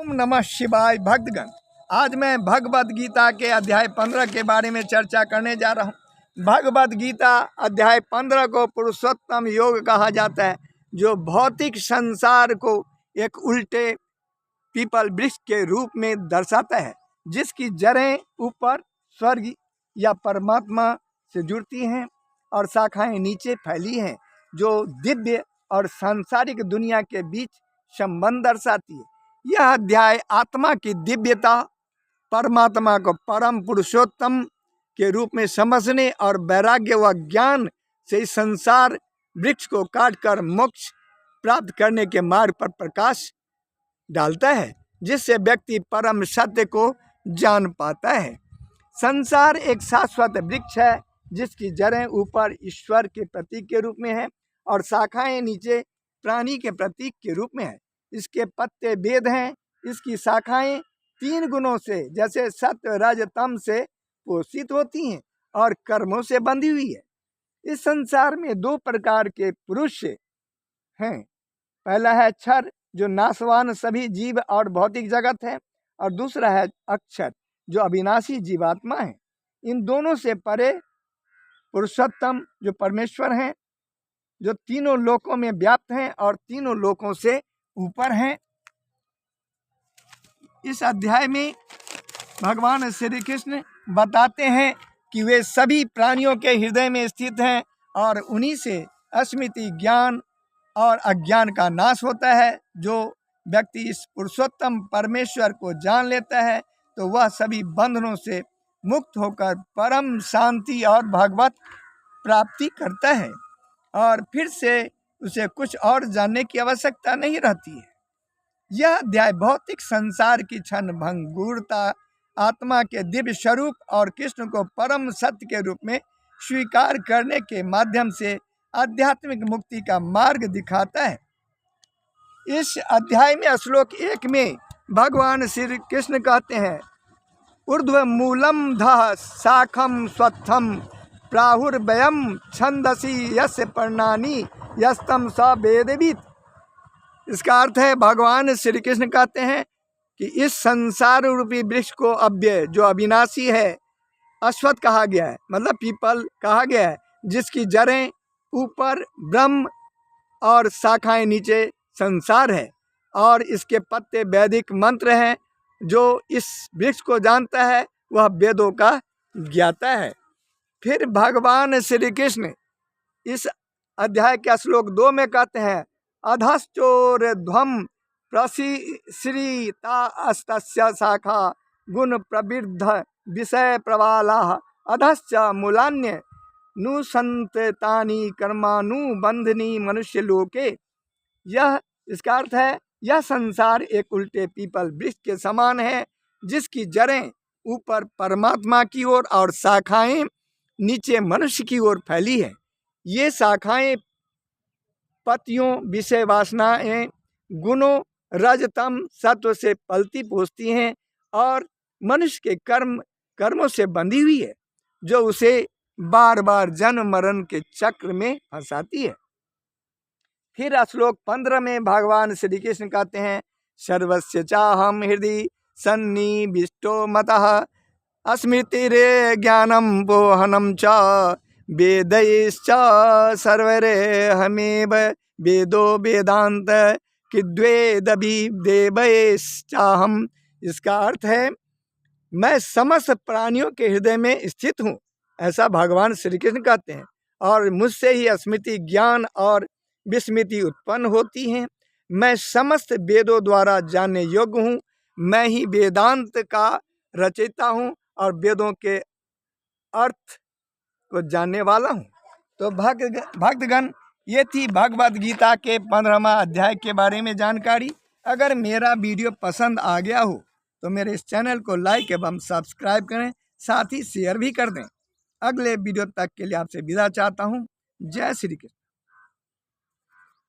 ओम नमः शिवाय भक्तगण। आज मैं भगवद गीता के अध्याय 15 के बारे में चर्चा करने जा रहा हूँ। भगवद गीता अध्याय 15 को पुरुषोत्तम योग कहा जाता है, जो भौतिक संसार को एक उल्टे पीपल वृक्ष के रूप में दर्शाता है, जिसकी जड़ें ऊपर स्वर्ग या परमात्मा से जुड़ती हैं और शाखाएं नीचे फैली हैं, जो दिव्य और सांसारिक दुनिया के बीच संबंध दर्शाती है। यह अध्याय आत्मा की दिव्यता, परमात्मा को परम पुरुषोत्तम के रूप में समझने और वैराग्य व ज्ञान से इस संसार वृक्ष को काटकर मोक्ष प्राप्त करने के मार्ग पर प्रकाश डालता है, जिससे व्यक्ति परम सत्य को जान पाता है। संसार एक शाश्वत वृक्ष है, जिसकी जड़ें ऊपर ईश्वर के प्रतीक के रूप में है और शाखाएं नीचे प्राणी के प्रतीक के रूप में है। इसके पत्ते वेद हैं। इसकी शाखाएं 3 गुणों से, जैसे सत्य रज तम से पोषित होती हैं और कर्मों से बंधी हुई है। इस संसार में 2 प्रकार के पुरुष हैं। पहला है क्षर, जो नाशवान सभी जीव और भौतिक जगत है, और दूसरा है अक्षर, जो अविनाशी जीवात्मा है। इन दोनों से परे पुरुषोत्तम, जो परमेश्वर हैं, जो तीनों लोकों में व्याप्त हैं और तीनों लोकों से ऊपर हैं। इस अध्याय में भगवान श्री कृष्ण बताते हैं कि वे सभी प्राणियों के हृदय में स्थित हैं और उन्हीं से अस्मिति, ज्ञान और अज्ञान का नाश होता है। जो व्यक्ति इस पुरुषोत्तम परमेश्वर को जान लेता है, तो वह सभी बंधनों से मुक्त होकर परम शांति और भगवत प्राप्ति करता है, और फिर से उसे कुछ और जानने की आवश्यकता नहीं रहती है। यह अध्याय भौतिक संसार की क्षण भंगुरता, आत्मा के दिव्य स्वरूप और कृष्ण को परम सत्य के रूप में स्वीकार करने के माध्यम से आध्यात्मिक मुक्ति का मार्ग दिखाता है। इस अध्याय में श्लोक 1 में भगवान श्री कृष्ण कहते हैं, ऊर्ध्व मूलम धः शाखम स्वत्थम प्राहुर्भयम छंदसी यस्य पर्णानि यस्तम स वेदवित्। इसका अर्थ है, भगवान श्री कृष्ण कहते हैं कि इस संसार रूपी वृक्ष को अव्यय, जो अविनाशी है, अश्वत्थ कहा गया है, मतलब पीपल कहा गया है, जिसकी जड़ें ऊपर ब्रह्म और शाखाएं नीचे संसार है, और इसके पत्ते वैदिक मंत्र हैं। जो इस वृक्ष को जानता है वह वेदों का ज्ञाता है। फिर भगवान श्री कृष्ण इस अध्याय के श्लोक 2 में कहते हैं, अधश्चोर्ध्वं प्रसिश्रितास्तस्य शाखा गुण प्रवृद्ध विषय प्रवालाः अधश्च मूलान्य नुसंततानि कर्मानुबंधनी मनुष्य लोके। यह इसका अर्थ है, यह संसार एक उल्टे पीपल वृक्ष के समान है, जिसकी जड़ें ऊपर परमात्मा की ओर और शाखाएं नीचे मनुष्य की ओर फैली है। ये शाखाएं पतियों, विषय वासनाएं, गुणों, रजतम सत्व से पलती पोसती हैं और मनुष्य के कर्मों से बंधी हुई है, जो उसे बार बार जन्म मरण के चक्र में फंसाती है। फिर श्लोक 15 में भगवान श्री कृष्ण कहते हैं, सर्वस्य चाहम हृदि सन्निविष्टो मतः स्मृतिरे ज्ञानम पोहनम च वेदैश्च सर्वरे हमेव वेदो वेदांत किद्वेदभिदेवैश्चाहम्। इसका अर्थ है, मैं समस्त प्राणियों के हृदय में स्थित हूँ, ऐसा भगवान श्री कृष्ण कहते हैं, और मुझसे ही स्मृति, ज्ञान और विस्मृति उत्पन्न होती हैं। मैं समस्त वेदों द्वारा जानने योग्य हूँ। मैं ही वेदांत का रचयिता हूँ और वेदों के अर्थ को जानने वाला हूँ। तो भक्तगण, ये थी भगवद गीता के 15वां अध्याय के बारे में जानकारी। अगर मेरा वीडियो पसंद आ गया हो तो मेरे इस चैनल को लाइक एवं सब्सक्राइब करें, साथ ही शेयर भी कर दें। अगले वीडियो तक के लिए आपसे विदा चाहता हूँ। जय श्री कृष्ण।